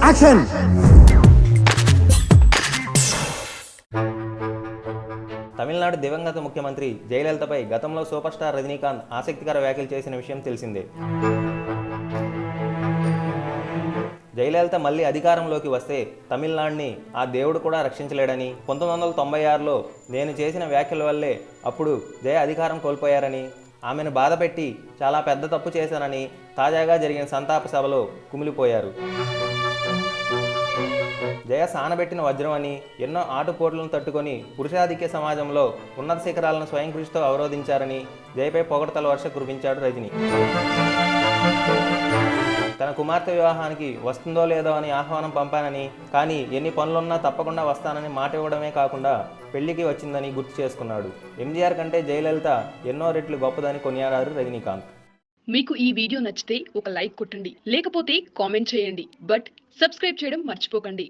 Action. Tamil Nadu దివంగత ముఖ్యమంత్రి జయలలితపై గతంలో సూపర్ స్టార్ రజనీకాంత్ ఆసక్తికర వ్యాఖ్యలు చేసిన విషయం తెలిసిందే. జయలలిత మళ్ళీ అధికారంలోకి వస్తే తమిళనాడుని ఆ దేవుడు కూడా రక్షించలేడని, 1996లో నేను చేసిన వ్యాఖ్యల వల్లే అప్పుడు జయ అధికారం కోల్పోయారని, ఆమెను బాధపెట్టి చాలా పెద్ద తప్పు చేశానని తాజాగా జరిగిన సంతాప సభలో కుమిలిపోయారు. జయ సానబెట్టిన వజ్రం అని, ఎన్నో ఆటుపోట్లను తట్టుకొని పురుషాధిక్య సమాజంలో ఉన్నత శిఖరాలను స్వయం కృషితో అవరోధించారని జయపై పొగడ్తల వర్ష కురిపించాడు రజనీ. తన కుమార్తె వివాహానికి వస్తుందో లేదో అని ఆహ్వానం పంపానని, కానీ ఎన్ని పనులున్నా తప్పకుండా వస్తానని మాట ఇవ్వడమే కాకుండా పెళ్లికి వచ్చిందని గుర్తు చేసుకున్నాడు. ఎంజీఆర్ కంటే జయలలిత ఎన్నో రెట్లు గొప్పదని కొనియాడారు రజనీకాంత్. మీకు ఈ వీడియో నచ్చితే ఒక లైక్ కొట్టండి, లేకపోతే కామెంట్ చేయండి, బట్ సబ్స్క్రైబ్ చేయడం మర్చిపోకండి.